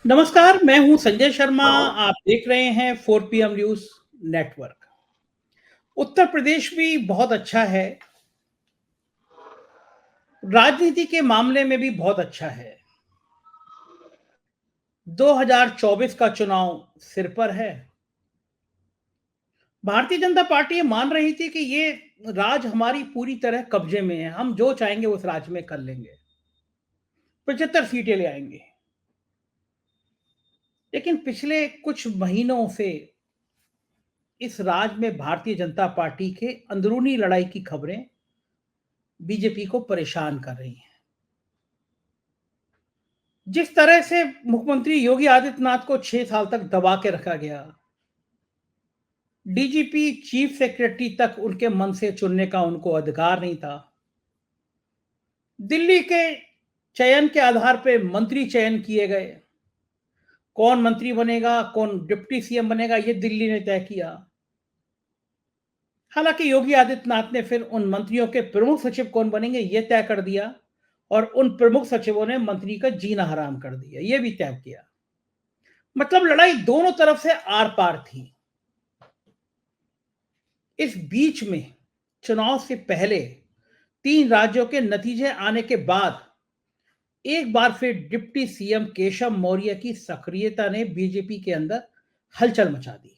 नमस्कार, मैं हूं संजय शर्मा। आप देख रहे हैं 4 PM news network. Uttar Pradesh भी बहुत अच्छा है, राजनीति के मामले में भी बहुत अच्छा है। 2024 का चुनाव सिर पर है। भारतीय जनता पार्टी ये मान रही थी कि ये राज हमारी पूरी तरह कब्जे में है, हम जो चाहेंगे उस राज्य में कर लेंगे, 75 सीटें ले आएंगे। लेकिन पिछले कुछ महीनों से इस राज्य में भारतीय जनता पार्टी के अंदरूनी लड़ाई की खबरें बीजेपी को परेशान कर रही हैं। जिस तरह से मुख्यमंत्री योगी आदित्यनाथ को 6 साल तक दबा के रखा गया, डीजीपी चीफ सेक्रेटरी तक उनके मन से चुनने का उनको अधिकार नहीं था। दिल्ली के चयन के आधार पर मंत्री चयन किए गए, कौन मंत्री बनेगा, कौन डिप्टी सीएम बनेगा, ये दिल्ली ने तय किया। हालांकि योगी आदित्यनाथ ने फिर उन मंत्रियों के प्रमुख सचिव कौन बनेंगे ये तय कर दिया, और उन प्रमुख सचिवों ने मंत्री का जीना हराम कर दिया, ये भी तय किया। मतलब लड़ाई दोनों तरफ से आर पार थी। इस बीच में चुनाव से पहले 3 राज्यों के नतीजे आने के बाद एक बार फिर डिप्टी सीएम केशव मौर्य की सक्रियता ने बीजेपी के अंदर हलचल मचा दी।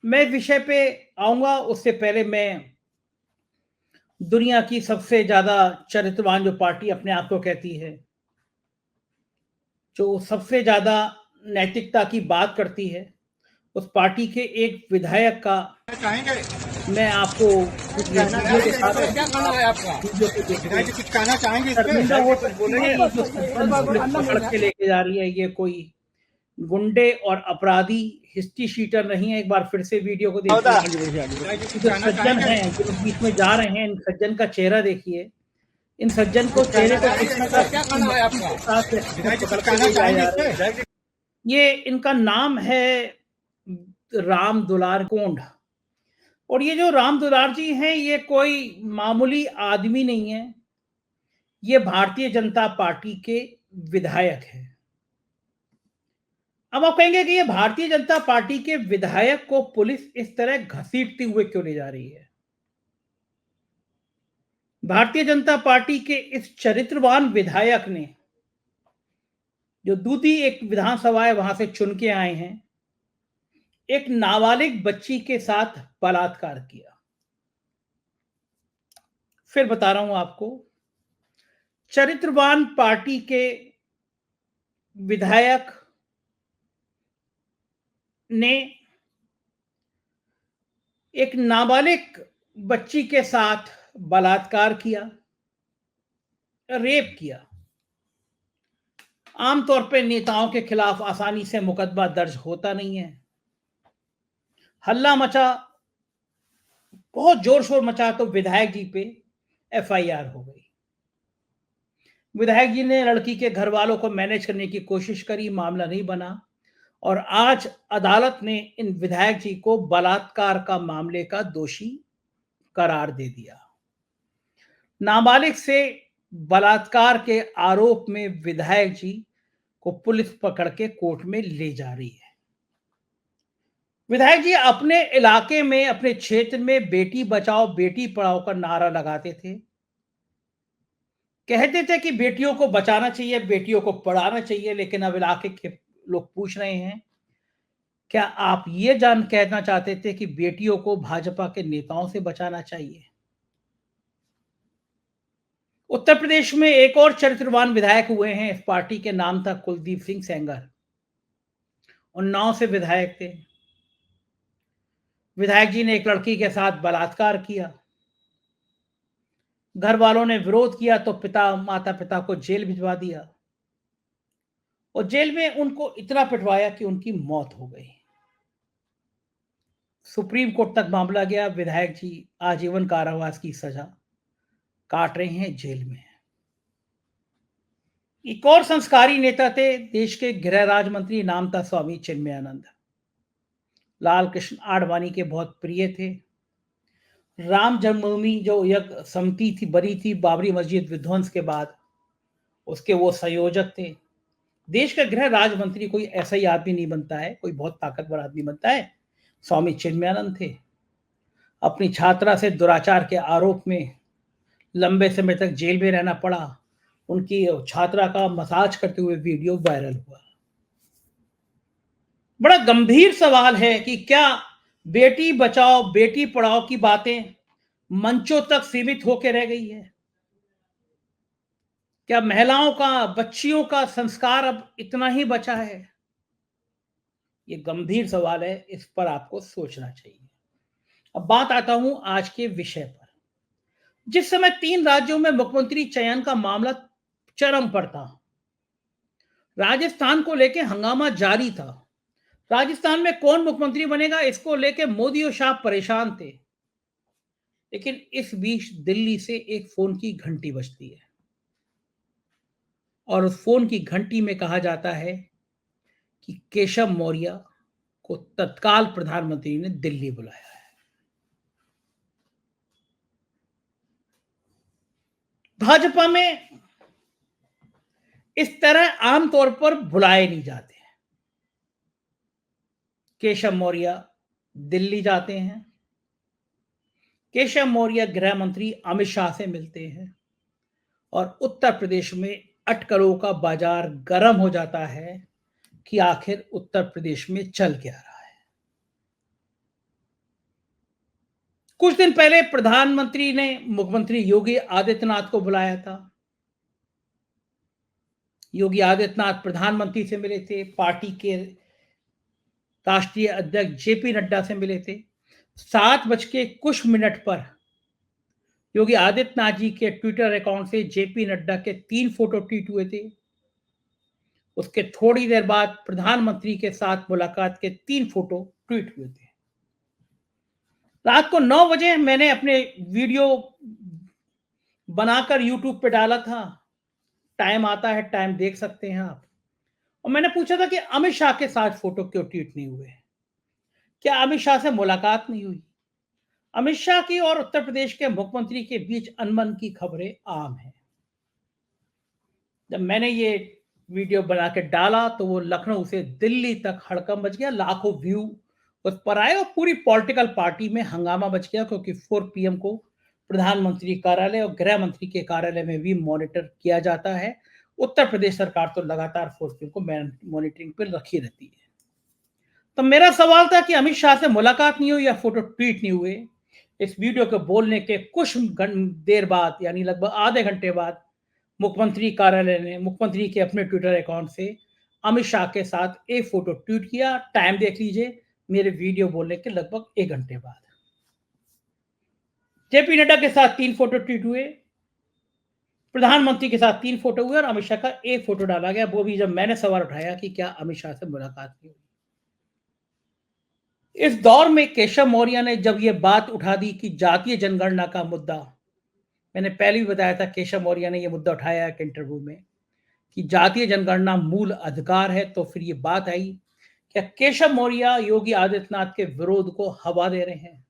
मैं इस विषय पे आऊंगा, उससे पहले मैं दुनिया की सबसे ज्यादा चरित्रवान जो पार्टी अपने आप को कहती है, जो सबसे ज्यादा नैतिकता की बात करती है, उस पार्टी के एक विधायक का मैं आपको कुछ वीडियो दिखा रहा हूं। क्या कहना है आपका? वीडियो को देखिए। जी कुछ कहना चाहेंगे इस पे? शर्मिंदा हो सकती है ये जो सरपंच पुलिस पकड़ के लेके जा रही है, ये कोई गुंडे और अपराधी हिस्ट्री शीटर नहीं है। एक बार फिर से वीडियो को देखिए। जो सज्जन हैं, जो लोग बीच में जा रहे हैं, इन सज्जन का चेहरा देखिए। इन सज्जन को चेहरे को क्या कहना है आपका? पकड़ के ले जाया जा रहा है। ये इनका नाम है राम दुलार कोंड। और ये जो राम दुलार जी हैं, ये कोई मामूली आदमी नहीं है, ये भारतीय जनता पार्टी के विधायक हैं। अब आप कहेंगे कि ये भारतीय जनता पार्टी के विधायक को पुलिस इस तरह घसीटते हुए क्यों ले जा रही है? भारतीय जनता पार्टी के इस चरित्रवान विधायक ने, जो दूधी एक विधानसभा है वहां से चुन के आए हैं, एक नाबालिग बच्ची के साथ बलात्कार किया। फिर बता रहा हूं आपको, चरित्रवान पार्टी के विधायक ने एक नाबालिग बच्ची के साथ बलात्कार किया, रेप किया। आमतौर पे नेताओं के खिलाफ आसानी से मुकदमा दर्ज होता नहीं है। हल्ला मचा, बहुत जोर शोर मचा, तो विधायक जी पे एफआईआर हो गई। विधायक जी ने लड़की के घर वालों को मैनेज करने की कोशिश करी, मामला नहीं बना, और आज अदालत ने इन विधायक जी को बलात्कार का मामले का दोषी करार दे दिया। नाबालिग से बलात्कार के आरोप में विधायक जी को पुलिस पकड़ के कोर्ट में ले जा रही है। विधायक जी अपने इलाके में, अपने क्षेत्र में बेटी बचाओ बेटी पढ़ाओ का नारा लगाते थे। कहते थे कि बेटियों को बचाना चाहिए, बेटियों को पढ़ाना चाहिए। लेकिन अब इलाके के लोग पूछ रहे हैं, क्या आप ये जान कहना चाहते थे कि बेटियों को भाजपा के नेताओं से बचाना चाहिए? उत्तर प्रदेश में एक और चरित्रवान विधायक हुए हैं। इस पार्टी के नाम था कुलदीप सिंह सेंगर। उन्नाव से विधायक थे। विधायक जी ने एक लड़की के साथ बलात्कार किया। घर वालों ने विरोध किया तो माता पिता को जेल भिजवा दिया, और जेल में उनको इतना पिटवाया कि उनकी मौत हो गई। सुप्रीम कोर्ट तक मामला गया। विधायक जी आजीवन कारावास की सजा काट रहे हैं जेल में। एक और संस्कारी नेता थे, देश के गृह राज्य मंत्री, नाम था स्वामी चिन्मयानंद। लाल कृष्ण आडवाणी के बहुत प्रिय थे। राम जन्मभूमि जो यज्ञ समिति थी, बनी थी बाबरी मस्जिद विध्वंस के बाद, उसके वो संयोजक थे। देश का गृह राज्य मंत्री कोई ऐसा ही आदमी नहीं बनता है, कोई बहुत ताकतवर आदमी बनता है। स्वामी चिन्मयानंद थे। अपनी छात्रा से दुराचार के आरोप में लंबे समय तक जेल में रहना पड़ा। उनकी छात्रा का मसाज करते हुए वीडियो वायरल हुआ। बड़ा गंभीर सवाल है कि क्या बेटी बचाओ बेटी पढ़ाओ की बातें मंचों तक सीमित होकर रह गई है? क्या महिलाओं का, बच्चियों का संस्कार अब इतना ही बचा है? ये गंभीर सवाल है, इस पर आपको सोचना चाहिए। अब बात आता हूं आज के विषय पर। जिस समय 3 राज्यों में मुख्यमंत्री चयन का मामला चरम पर था, राजस्थान को लेकर हंगामा जारी था। राजस्थान में कौन मुख्यमंत्री बनेगा, इसको लेकर मोदी और शाह परेशान थे। लेकिन इस बीच दिल्ली से एक फोन की घंटी बजती है और उस फोन की घंटी में कहा जाता है कि केशव मौर्य को तत्काल प्रधानमंत्री ने दिल्ली बुलाया है। भाजपा में इस तरह आमतौर पर बुलाए नहीं जाते हैं। केशव मौर्य दिल्ली जाते हैं। केशव मौर्य गृह मंत्री अमित शाह से मिलते हैं और उत्तर प्रदेश में अटकलों का बाजार गर्म हो जाता है कि आखिर उत्तर प्रदेश में चल क्या रहा है। कुछ दिन पहले प्रधानमंत्री ने मुख्यमंत्री योगी आदित्यनाथ को बुलाया था। योगी आदित्यनाथ प्रधानमंत्री से मिले थे, पार्टी के राष्ट्रीय अध्यक्ष जेपी नड्डा से मिले थे। 7:00 पर योगी आदित्यनाथ जी के ट्विटर अकाउंट से जेपी नड्डा के 3 फोटो ट्वीट हुए थे। उसके थोड़ी देर बाद प्रधानमंत्री के साथ मुलाकात के 3 फोटो ट्वीट हुए थे। रात को 9 बजे मैंने अपने वीडियो बनाकर यूट्यूब पे डाला था। टाइम आता है, टाइम देख सकते हैं आप। और मैंने पूछा था कि अमित शाह के साथ फोटो क्यों ट्वीट नहीं हुए? क्या अमित शाह से मुलाकात नहीं हुई? अमित शाह की और उत्तर प्रदेश के मुख्यमंत्री के बीच अनबन की खबरें आम हैं। जब मैंने ये वीडियो बना के डाला तो वो लखनऊ से दिल्ली तक हड़कंप मच गया। लाखों व्यू उस पर आए और पूरी पॉलिटिकल पार्टी में हंगामा मच गया, क्योंकि 4 PM को प्रधानमंत्री कार्यालय और गृह मंत्री के कार्यालय में भी मॉनिटर किया जाता है। उत्तर प्रदेश सरकार तो लगातार 4 PM को मॉनिटरिंग पर रखी रहती है। तो मेरा सवाल था कि अमित शाह से मुलाकात नहीं हुई या फोटो ट्वीट नहीं हुए। इस वीडियो के बोलने के कुछ देर बाद, यानी लगभग आधे घंटे बाद, मुख्यमंत्री कार्यालय ने मुख्यमंत्री के अपने ट्विटर अकाउंट से अमित शाह के साथ एक फोटो ट्वीट किया। टाइम देख लीजिए, मेरे वीडियो बोलने के लगभग 1 घंटे बाद। जेपी नड्डा के साथ 3 फोटो ट्वीट हुए, प्रधानमंत्री के साथ 3 फोटो हुए और अमित शाह का एक फोटो डाला गया, वो भी जब मैंने सवाल उठाया कि क्या अमित शाह से मुलाकात नहीं हुई। इस दौर में केशव मौर्य ने जब यह बात उठा दी कि जातीय जनगणना का मुद्दा, मैंने पहले भी बताया था, केशव मौर्य ने यह मुद्दा उठाया एक इंटरव्यू में कि जातीय जनगणना मूल अधिकार है, तो फिर ये बात आई, क्या केशव मौर्य योगी आदित्यनाथ के विरोध को हवा दे रहे हैं?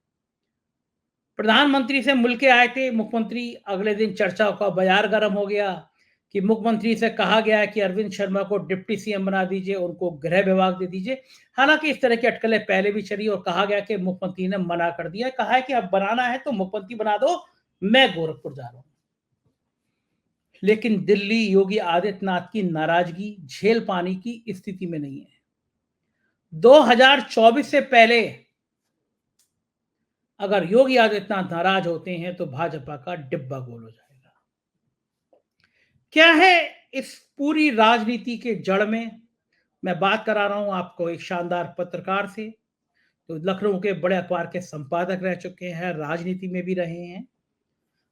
प्रधानमंत्री से मिलके आए थे मुख्यमंत्री, अगले दिन चर्चा का बाजार गर्म हो गया कि मुख्यमंत्री से कहा गया है कि अरविंद शर्मा को डिप्टी सीएम बना दीजिए, उनको गृह विभाग दे दीजिए। हालांकि इस तरह की अटकलें पहले भी चली और कहा गया कि मुख्यमंत्री ने मना कर दिया, कहा है कि अब बनाना है तो मुख्यमंत्री बना दो, मैं गोरखपुर जा रहा हूं। लेकिन दिल्ली योगी आदित्यनाथ की नाराजगी झेल पाने की स्थिति में नहीं है। 2024 से पहले अगर योगी आदित्यनाथ नाराज होते हैं तो भाजपा का डिब्बा गोल हो जाएगा। क्या है इस पूरी राजनीति के जड़ में? मैं बात करा रहा हूं आपको एक शानदार पत्रकार से, तो लखनऊ के बड़े अखबार के संपादक रह चुके हैं, राजनीति में भी रहे हैं,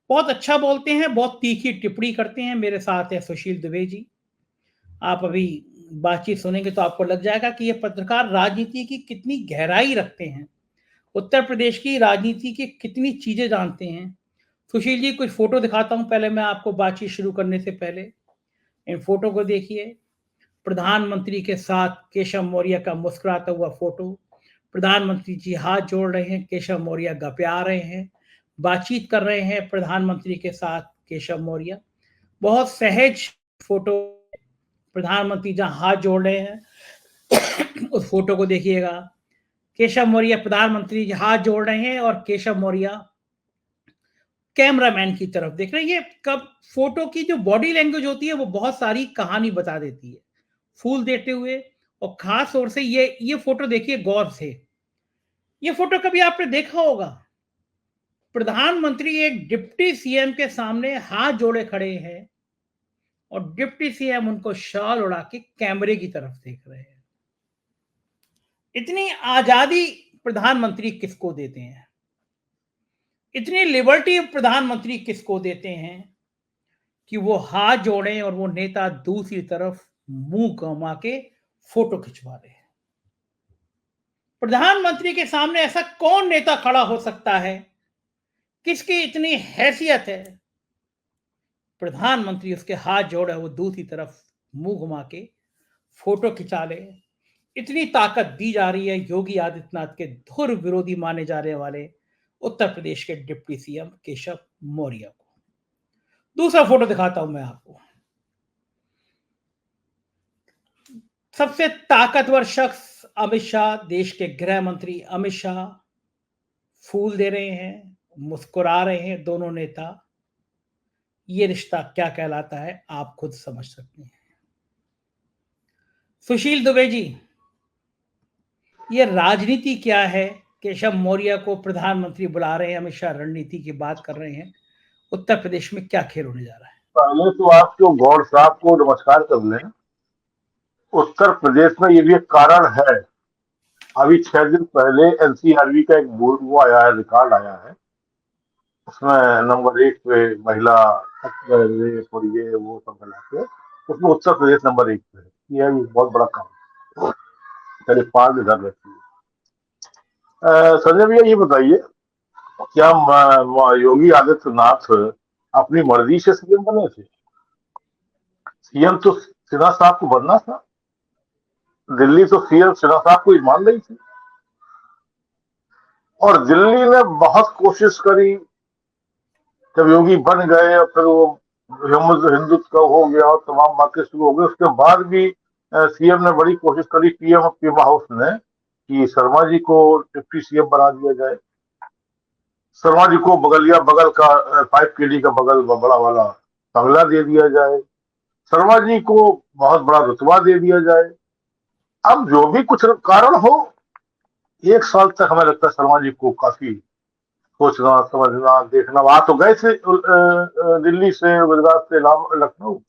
बहुत अच्छा बोलते हैं, बहुत तीखी टिप्पणी करते हैं। मेरे साथ है सुशील दुबे जी। आप अभी बातचीत सुनेंगे तो आपको लग जाएगा कि ये पत्रकार राजनीति की कितनी गहराई रखते हैं, उत्तर प्रदेश की राजनीति की कितनी चीजें जानते हैं। सुशील जी, कुछ फोटो दिखाता हूं पहले मैं आपको, बातचीत शुरू करने से पहले इन फोटो को देखिए। प्रधानमंत्री के साथ केशव मौर्य का मुस्कुराता हुआ फोटो। प्रधानमंत्री जी हाथ जोड़ रहे हैं, केशव मौर्य गपिया रहे हैं, बातचीत कर रहे हैं प्रधानमंत्री के साथ केशव मौर्य। बहुत सहज फोटो प्रधानमंत्री जहां हाथ जोड़ रहे हैं उस फोटो को देखिएगा। केशव मौर्य प्रधानमंत्री हाथ जोड़ रहे हैं और केशव मौर्य कैमरामैन की तरफ देख रहे हैं। ये कब फोटो की जो बॉडी लैंग्वेज होती है वो बहुत सारी कहानी बता देती है, फूल देते हुए। और खास तौर से ये फोटो देखिए गौर से। ये फोटो कभी आपने देखा होगा, प्रधानमंत्री एक डिप्टी सीएम के सामने हाथ जोड़े खड़े हैं और डिप्टी सीएम उनको शॉल उड़ा के कैमरे की तरफ देख रहे हैं। इतनी आजादी प्रधानमंत्री किसको देते हैं, इतनी लिबर्टी प्रधानमंत्री किसको देते हैं कि वो हाथ जोड़े और वो नेता दूसरी तरफ मुंह घुमा के फोटो खिंचवा रहे हैं। प्रधानमंत्री के सामने ऐसा कौन नेता खड़ा हो सकता है, किसकी इतनी हैसियत है, प्रधानमंत्री उसके हाथ जोड़े वो दूसरी तरफ मुंह घुमा के फोटो खिंचा ले। इतनी ताकत दी जा रही है योगी आदित्यनाथ के धुर विरोधी माने जाने वाले उत्तर प्रदेश के डिप्टी सीएम केशव मौर्य को। दूसरा फोटो दिखाता हूं मैं आपको। सबसे ताकतवर शख्स अमित शाह, देश के गृह मंत्री अमित शाह फूल दे रहे हैं, मुस्कुरा रहे हैं दोनों नेता। ये रिश्ता क्या कहलाता है आप खुद समझ सकते हैं। सुशील दुबे जी, ये राजनीति क्या है? केशव मौर्य को प्रधानमंत्री बुला रहे हैं, अमित शाह रणनीति की बात कर रहे हैं। उत्तर प्रदेश में क्या खेल होने जा रहा है? पहले तो आपको गौर साहब को नमस्कार कर लें। उत्तर प्रदेश में ये भी एक कारण है। अभी 6 दिन पहले एनसीआरबी का एक वो आया है, रिकॉर्ड आया है। उसमें नंबर 1 पे महिला रेप और ये वो सब मिला के उसमें उत्तर प्रदेश नंबर 1 पे है। यह भी बहुत बड़ा काम है। करीब 5 इधर रहती है। संजय भैया ये बताइए, क्या योगी आदित्यनाथ अपनी मर्जी से सीएम बने थे? सीएम तो सिन्हा साहब को बनना था। दिल्ली तो सीएम सिन्हा साहब को ही मान रही थी और दिल्ली ने बहुत कोशिश करी। जब योगी बन गए और फिर वो हिंदुत्व का हो गया और तमाम बातें शुरू हो गई, उसके बाद भी सीएम ने बड़ी कोशिश करी, पीएम हाउस ने, कि शर्मा जी को डिप्टी सीएम बना दिया जाए। शर्मा जी को बगल का 5 KD का बगल बड़ा वाला बंगला दे दिया जाए। शर्मा जी को बहुत बड़ा रुतबा दे दिया जाए। अब जो भी कुछ कारण हो, 1 साल तक हमें लगता है शर्मा जी को काफी सोचना, समझना, देखना। वहां तो गए थे दिल्ली से, गुजरात से लखनऊ।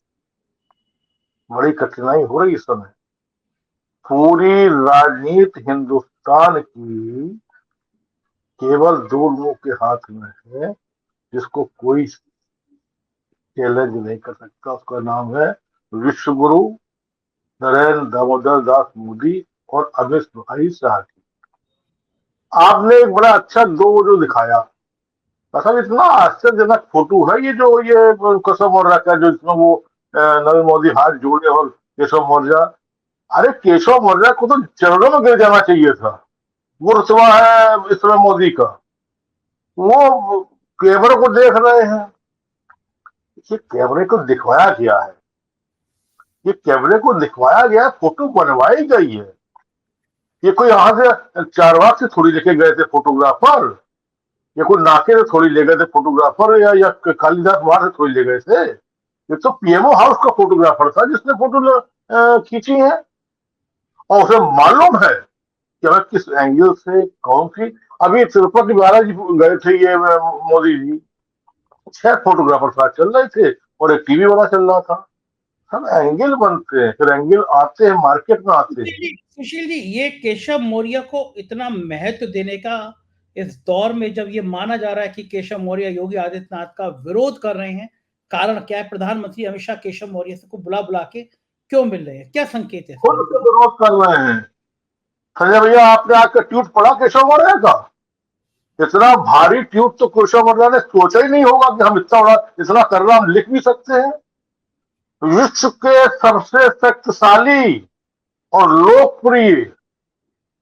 बड़ी कठिनाई हो रही इस समय। पूरी राजनीति हिंदुस्तान की केवल 2 लोगों के हाथ में है जिसको कोई चैलेंज नहीं कर सकता। उसका नाम है विश्व गुरु नरेंद्र दामोदर दास मोदी और अमित भाई शाह जी। आपने एक बड़ा अच्छा जो दिखाया, मतलब इतना आश्चर्यजनक फोटो है ये केशव मौर्य का, जो इसमें वो नरेंद्र मोदी हाथ जोड़े और केशव मौर्य। अरे केशव मौर्य को तो चरणों में गिर जाना चाहिए था। वो रुतबा है इस समय मोदी का, वो कैमरे को देख रहे हैं। ये कैमरे को दिखवाया गया है, ये कैमरे को दिखवाया गया, फोटो बनवाई गई है। ये कोई यहाँ से चारबाग से थोड़ी लेके गए थे फोटोग्राफर, ये कोई नाके से थोड़ी ले गए थे फोटोग्राफर, या कालिदास वहां से थोड़ी ले गए थे। ये तो पीएमओ हाउस का फोटोग्राफर था जिसने फोटो खींची है और उसे मालूम है कि हमें किस एंगल से कौन सी। अभी तिरुपति बालाजी गए थे ये मोदी जी, 6 फोटोग्राफर साथ चल रहे थे और एक टीवी वाला चल रहा था। सब एंगल बनते हैं, फिर एंगल आते हैं, मार्केट में आते हैं। सुशील जी, ये केशव मौर्य को इतना महत्व देने का इस दौर में, जब ये माना जा रहा है कि केशव मौर्य योगी आदित्यनाथ का विरोध कर रहे हैं, कारण क्या है? प्रधानमंत्री अमित शाह केशव मौर्य को बुला के क्यों मिल रहे हैं? क्या संकेत है? खुद से विरोध कर रहे हैं। संजय भैया, आपने आज का ट्वीट पढ़ा केशव मौर्य का? इतना भारी ट्वीट तो केशव मौर्य ने सोचा ही नहीं होगा कि हम इतना करना हम लिख भी सकते हैं। विश्व के सबसे शक्तिशाली और लोकप्रिय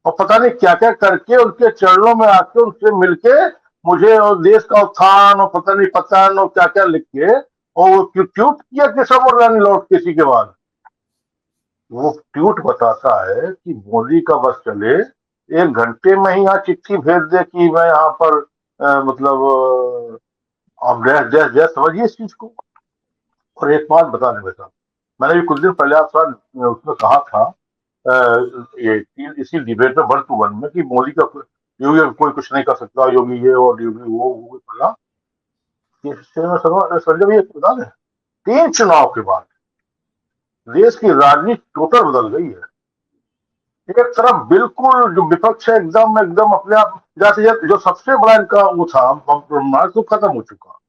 और पता नहीं क्या क्या करके उनके चरणों में आके उनसे मिलके मुझे और देश का उत्थान और पता नहीं पतन और क्या क्या लिख के और वो ट्वीट किया केशव मौर्य ने लौट के इसी के बाद। वो ट्वीट बताता है कि मोदी का बस चले 1 घंटे में ही यहाँ चिट्ठी भेज दे कि मैं यहाँ पर मतलब आप जय समझिए इस चीज को। और एक बात बताने बेटा, मैंने भी कुछ दिन पहले आपका उसमें कहा था ये इसी डिबेट में 1-to-1 में कि मोदी का योगी कोई कुछ नहीं कर सकता, योगी ये और योगी वो बोला। संजय भैया बता दें, 3 चुनाव के बाद देश की राजनीति टोटल बदल गई है। एक तरफ बिल्कुल जो विपक्ष है एकदम एकदम अपने आप, जैसे जो सबसे बड़ा इनका वो था ब्रह्मांड तो खत्म हो चुका,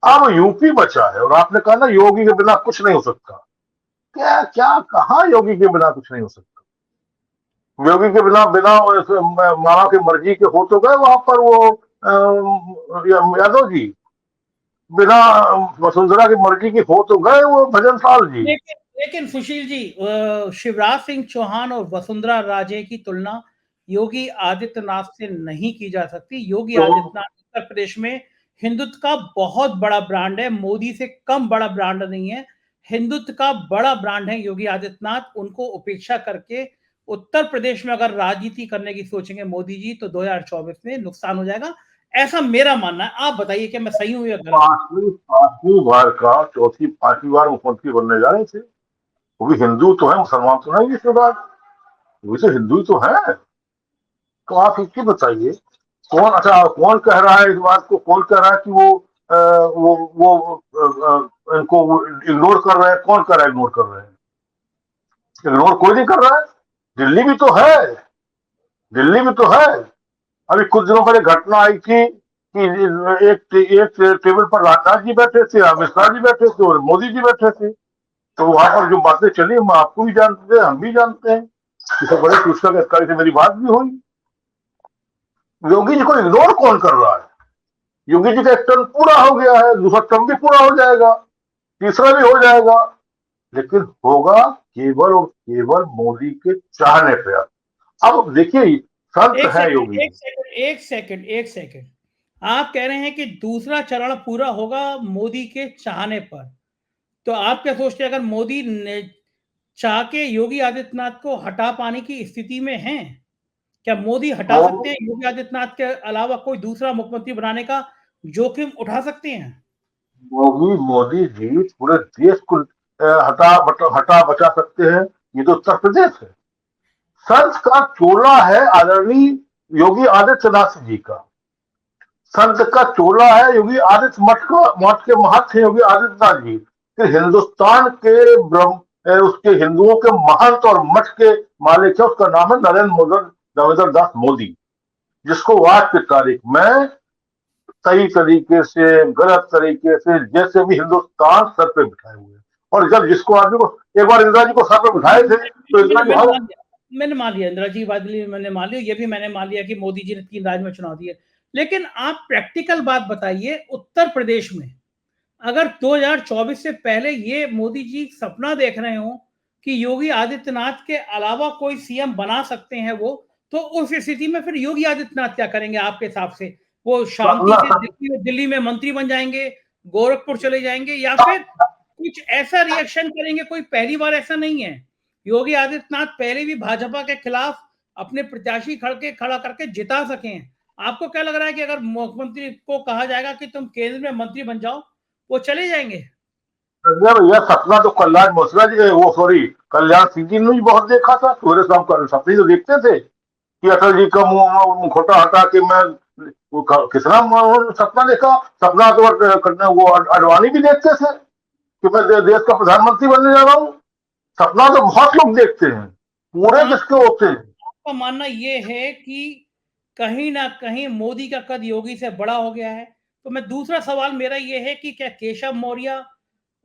अब यूपी बचा है। और आपने कहा ना योगी के बिना कुछ नहीं हो सकता, क्या क्या कहा योगी के बिना कुछ नहीं हो सकता। योगी के बिना बिना मामा की मर्जी के हो तो गए वहां पर वो यादव जी, बिना वसुंधरा की मर्जी के हो तो गए वो भजन साल जी। लेकिन सुशील जी, शिवराज सिंह चौहान और वसुंधरा राजे की तुलना योगी आदित्यनाथ से नहीं की जा सकती। योगी आदित्यनाथ उत्तर प्रदेश में हिंदुत्व का बहुत बड़ा ब्रांड है, मोदी से कम बड़ा ब्रांड नहीं है, हिंदुत्व का बड़ा ब्रांड है योगी आदित्यनाथ। उनको उपेक्षा करके उत्तर प्रदेश में अगर राजनीति करने की सोचेंगे मोदी जी तो 2024 में नुकसान हो जाएगा, ऐसा मेरा मानना है। आप बताइए कि मैं सही हूं या गलत? पांचवी बार का 5वीं बार मुख्यमंत्री बनने जा रहे थे, वो भी हिंदू तो है, मुसलमान तो नहीं इसके बाद, वो भी तो हिंदू ही तो है। तो आप इसकी बताइए कौन, अच्छा कौन कह रहा है इस बात को, कौन कह रहा है कि वो इनको इग्नोर कर रहे हैं, कौन कह रहा है इग्नोर कर रहे हैं? इग्नोर कोई नहीं कर रहा है, दिल्ली भी तो है, दिल्ली में तो है। अभी कुछ दिनों पहले घटना आई थी कि एक टेबल पर राजनाथ जी बैठे थे, अमित शाह जी बैठे थे और मोदी जी बैठे थे। तो वहां पर जो बातें चली हम आपको भी जानते हैं, हम भी जानते हैं, इसे बड़े सूचना के अधिकारी से मेरी बात भी हुई। योगी जी को इग्नोर कौन कर रहा है? योगी जी का 1 टर्म पूरा हो गया है, दूसरा टर्म भी पूरा हो जाएगा, तीसरा भी हो जाएगा, लेकिन होगा केवल और केवल मोदी के चाहने पर। अब देखिए संत है योगी। एक सेकंड, आप कह रहे हैं कि दूसरा चरण पूरा होगा मोदी के चाहने पर, तो आप क्या सोचते हैं अगर मोदी ने चाह के योगी आदित्यनाथ को हटा पाने की स्थिति में हैं? क्या मोदी हटा सकते हैं? योगी आदित्यनाथ के अलावा कोई दूसरा मुख्यमंत्री बनाने का जोखिम उठा सकते हैं? मोदी जी पूरे देश को हटा बचा सकते हैं, ये तो उत्तर प्रदेश है। संत का चोला है आदरणीय योगी आदित्यनाथ जी का, संत का चोला है योगी आदित्य मठ के महंत है योगी आदित्यनाथ जी। कि हिंदुस्तान के उसके हिंदुओं के महंत और मठ के मालिक है, उसका नाम है नरेंद्र दामोदर दास मोदी, जिसको आज की तारीख में सही तरीके से गलत तरीके से जैसे भी हिंदुस्तान सर पे बिठाए हुए। और जब जिसको आदमी को एक बार इंदिरा जी को सर पे बिठाए थे तो इंदिरा जी, मैंने मान लिया इंदिरा जी वादली, मैंने मान लिया, ये भी मैंने मान लिया कि मोदी जी ने 3 राज्य में चुनाव दिए। लेकिन आप प्रैक्टिकल बात बताइए, उत्तर प्रदेश में अगर 2024 से पहले ये मोदी जी सपना देख रहे हो कि योगी आदित्यनाथ के अलावा कोई सीएम बना सकते हैं वो, तो उस स्थिति में फिर योगी आदित्यनाथ क्या करेंगे आपके हिसाब से? वो शांति से दिल्ली में मंत्री बन जाएंगे, गोरखपुर चले जाएंगे, या फिर कुछ ऐसा रिएक्शन करेंगे? कोई पहली बार ऐसा नहीं है, योगी आदित्यनाथ पहले भी भाजपा के खिलाफ अपने प्रत्याशी खड़ा करके जिता सके हैं। आपको क्या लग रहा है कि अगर मुख्यमंत्री को कहा जाएगा कि तुम केंद्र में मंत्री बन जाओ, वो चले जाएंगे? भैया सपना तो कल्याण मिश्रा जी, वो सॉरी कल्याण सिंह जी ने भी बहुत देखा था। सुबह शाम सपने तो देखते थे कि अटल जी का मुखौटा हटा के मैं कितना सपना देखा। सपना तो वो अडवाणी भी देखते थे कि मैं देश का प्रधानमंत्री बनने जा रहा हूँ। सपना तो बहुत लोग देखते हैं, पूरे किसके होते हैं। आपका मानना ये है कि कहीं ना कहीं मोदी का कद योगी से बड़ा हो गया है? तो मैं दूसरा सवाल मेरा ये है कि क्या केशव मौर्य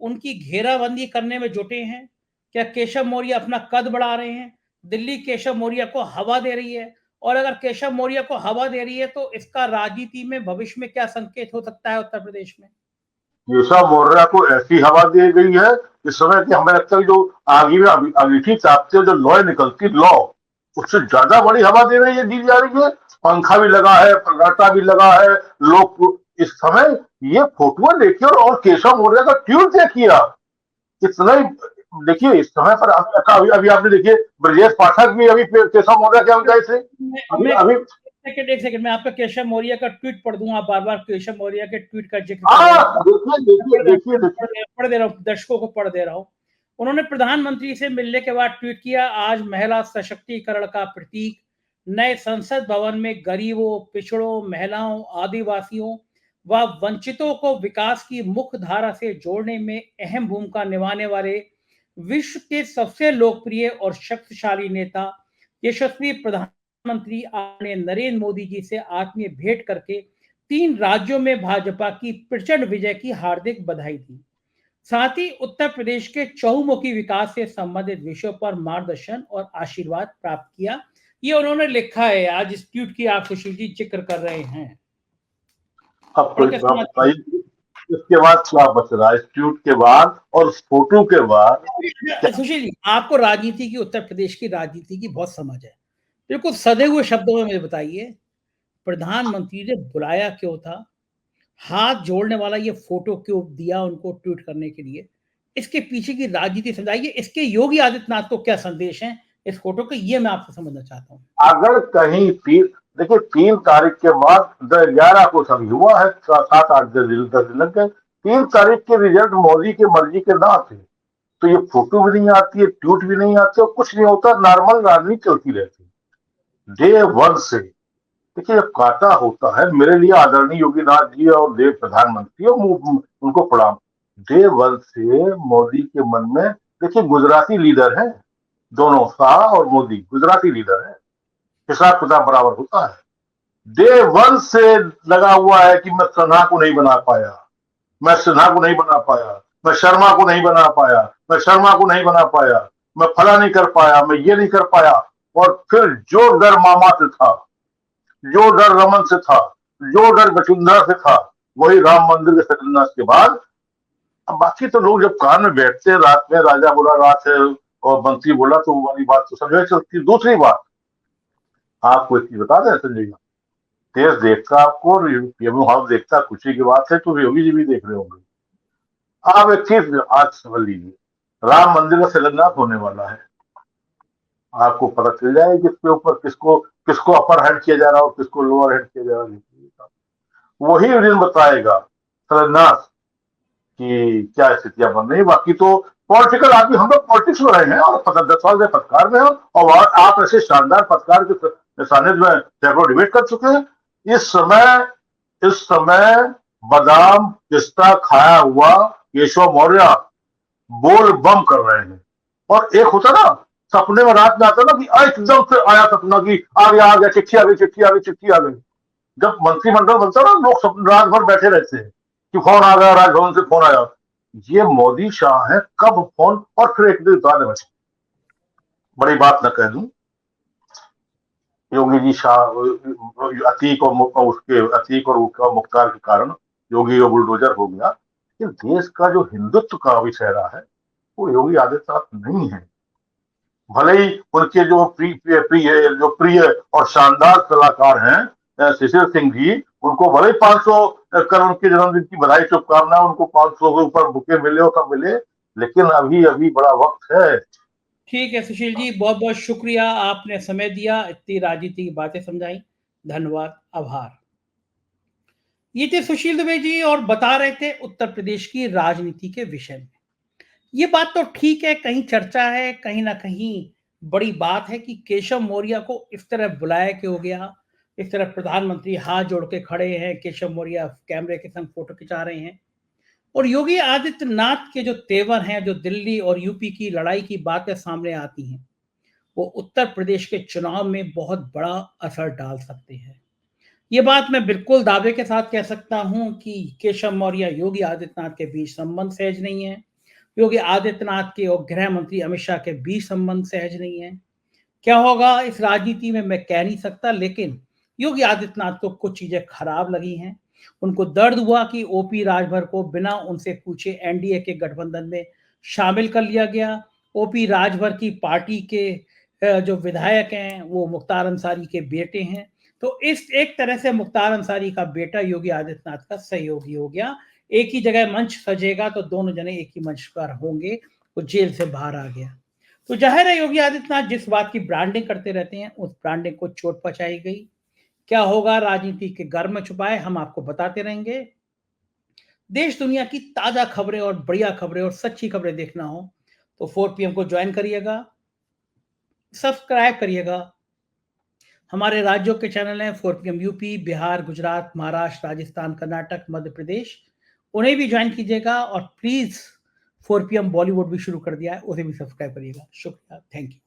उनकी घेराबंदी करने में जुटे हैं? क्या केशव मौर्य अपना कद बढ़ा रहे हैं? दिल्ली केशव मौर्य को हवा दे रही है, और अगर केशव मौर्य को हवा दे रही है तो इसका राजनीति में भविष्य में क्या संकेत हो सकता है उत्तर प्रदेश में? केशव मौर्य को ऐसी हवा दी गई है इस समय कि हमें लगता है जो आगे में अंगीठी चापते जो लॉ निकलती, लॉ उससे ज्यादा बड़ी हवा दी जा रही है। पंखा भी लगा है, फर्राटा भी लगा है, लोग इस समय ये फोटो देखिए और केशव मौर्य का ट्वीट देखिए आप, इतना ही देखिए इस समय पर अभी आपने देखिए ब्रजेश पाठक भी अभी केशव मौर्य के गए थे अभी अभी। एक सेकंड मैं आपका केशव मौर्य का ट्वीट पढ़ दूं, आप बार बार केशव मौर्य के ट्वीट का जिक्र कर रहे हैं। देखिए पढ़ दे रहा हूँ, दर्शकों को पढ़ दे रहा हूँ। उन्होंने प्रधानमंत्री से मिलने के बाद ट्वीट किया, आज महिला सशक्तिकरण का प्रतीक नए संसद भवन में गरीबों, पिछड़ों, महिलाओं, आदिवासियों व वंचितों को विकास की मुख्य धारा से जोड़ने में अहम भूमिका निभाने वाले विश्व के सबसे लोकप्रिय और शक्तिशाली नेता यशस्वी प्रधानमंत्री आदरणीय नरेंद्र मोदी जी से आत्मीय भेंट करके 3 राज्यों में भाजपा की प्रचंड विजय की हार्दिक बधाई दी। साथ ही उत्तर प्रदेश के चहुमुखी विकास से संबंधित विषयों पर मार्गदर्शन और आशीर्वाद प्राप्त किया। ये उन्होंने लिखा है। आज इस ट्वीट की आप सुशील जी जिक्र कर रहे हैं। अब कोई बताइए इसके बाद क्या बच रहा है, इस ट्वीट के बाद और उस फोटो के बाद? सुशील जी, आपको राजनीति की, उत्तर प्रदेश की राजनीति की बहुत समझ है, बिल्कुल सधे हुए शब्दों में मुझे बताइए, प्रधानमंत्री ने बुलाया क्यों था? हाथ जोड़ने वाला ये फोटो क्यों दिया उनको ट्वीट करने के लिए? इसके पीछे की राजनीति समझाइए। इसके योगी आदित्यनाथ को क्या संदेश है इस फोटो के, ये मैं आपसे समझना चाहता हूँ। अगर कहीं देखिए 3 तारीख के बाद 11 को सभी हुआ है, 7-8 दिन 10 दिन लग गए। 3 तारीख के रिजल्ट मोदी की मर्जी के ना थे तो ये फोटो भी नहीं आती है, ट्वीट भी नहीं आती और कुछ नहीं होता, नॉर्मल राजनीति चलती रहती डे 1 से। देखिए जब काटा होता है, मेरे लिए आदरणीय योगीनाथ जी और देव प्रधानमंत्री और उनको प्रणाम। डे 1 से मोदी के मन में, देखिए गुजराती लीडर है दोनों, शाह और मोदी गुजराती लीडर है, हिसाब किताब बराबर होता है। डे 1 से लगा हुआ है कि मैं सिन्हा को नहीं बना पाया, मैं सिन्हा को नहीं बना पाया, मैं शर्मा को नहीं बना पाया, मैं शर्मा को नहीं बना पाया, मैं फला नहीं कर पाया, मैं ये नहीं कर पाया। और फिर जो डर मामा से था, जो डर रमन से था, जो डर वसुंधरा से था, वही राम मंदिर के शिलान्यास के बाद। अब बाकी तो लोग जब कान में बैठते हैं रात में, राजा बोला रात है और मंत्री बोला, तो वो वाली बात तो समझ चलती। दूसरी बात आपको एक चीज बता दें संजय जी, देश देखता आपको, हाउस देखता, खुशी की बात है तो योगी जी भी देख रहे होंगे। आप एक चीज आज समझ लीजिए, राम मंदिर का शिलान्यास होने वाला है, आपको पता चल जाएगा कि इसके ऊपर किसको अपर हैंड किया जा रहा है और किसको लोअर हैंड किया जा रहा है। वही दिन बताएगा शिलान्यास कि क्या स्थितियां बन रही। बाकी तो पॉलिटिकल आदमी, हम लोग पॉलिटिक्स में रहे हैं और 10 साल से पत्रकार में हो, और आप ऐसे शानदार पत्रकार के सानिध्य में सैकड़ों डिबेट कर चुके हैं। इस समय बादाम पिस्ता खाया हुआ केशव मौर्य बोल बम कर रहे हैं। और एक होता ना सपने में, रात में आता ना कि एकदम से आया सपना कि आ गया, चिट्ठी आ गई, चिट्ठी आ गई, चिट्ठी आ गई। जब मंत्रिमंडल बनता है ना, लोग रात भर बैठे रहते हैं कि फोन आ गया, राजभवन से फोन आया। ये मोदी शाह है, कब फोन और फिर एक दिन बाद बचे। बड़ी बात न कह दूं, योगी जी शाह अतीक और उसका मुख्तार के कारण योगी वो बुलडोजर हो गया। लेकिन देश का जो हिंदुत्व का विषयरा है वो योगी आदित्यनाथ नहीं है। भले ही उनके जो प्रिय और शानदार सलाहकार हैं शिशिर सिंह जी, उनको भले ही 500 करोड़ के जन्मदिन की बधाई शुभकामना, उनको 500 के ऊपर बुके मिले हो कब मिले, लेकिन अभी बड़ा वक्त है। ठीक है सुशील जी, बहुत बहुत शुक्रिया, आपने समय दिया, इतनी राजनीति की बातें समझाई, धन्यवाद, आभार। ये थे सुशील दुबे जी और बता रहे थे उत्तर प्रदेश की राजनीति के विषय में। ये बात तो ठीक है, कहीं चर्चा है, कहीं ना कहीं बड़ी बात है कि केशव मौर्य को इस तरह बुलाया क्यों हो गया। इस तरह प्रधानमंत्री हाथ जोड़ के खड़े हैं, केशव मौर्य कैमरे के संग फोटो खिंचा रहे हैं, और योगी आदित्यनाथ के जो तेवर हैं, जो दिल्ली और यूपी की लड़ाई की बातें सामने आती हैं, वो उत्तर प्रदेश के चुनाव में बहुत बड़ा असर डाल सकते हैं। ये बात मैं बिल्कुल दावे के साथ कह सकता हूं कि केशव मौर्य योगी आदित्यनाथ के बीच संबंध सहज नहीं है। योगी आदित्यनाथ के और गृह मंत्री अमित शाह के बीच संबंध सहज नहीं है। क्या होगा इस राजनीति में मैं कह नहीं सकता, लेकिन योगी आदित्यनाथ को कुछ चीजें खराब लगी हैं। उनको दर्द हुआ कि ओपी राजभर को बिना उनसे पूछे एनडीए के गठबंधन में शामिल कर लिया गया। ओपी राजभर की पार्टी के जो विधायक हैं वो मुख्तार अंसारी के बेटे हैं, तो तो इस एक तरह से मुख्तार अंसारी का बेटा योगी आदित्यनाथ का सहयोगी हो गया। एक ही जगह मंच सजेगा तो दोनों जने एक ही मंच पर होंगे। वो जेल से बाहर आ गया। तो जाहिर है योगी आदित्यनाथ जिस बात की ब्रांडिंग करते रहते हैं उस ब्रांडिंग को चोट पहुंचाई गई। क्या होगा राजनीति के घर में छुपाए हम आपको बताते रहेंगे। देश दुनिया की ताजा खबरें और बढ़िया खबरें और सच्ची खबरें देखना हो तो 4 PM को ज्वाइन करिएगा, सब्सक्राइब करिएगा। हमारे राज्यों के चैनल हैं 4 PM यूपी, बिहार, गुजरात, महाराष्ट्र, राजस्थान, कर्नाटक, मध्य प्रदेश, उन्हें भी ज्वाइन कीजिएगा। और प्लीज 4 PM बॉलीवुड भी शुरू कर दिया है, उसे भी सब्सक्राइब करिएगा। शुक्रिया, थैंक यू।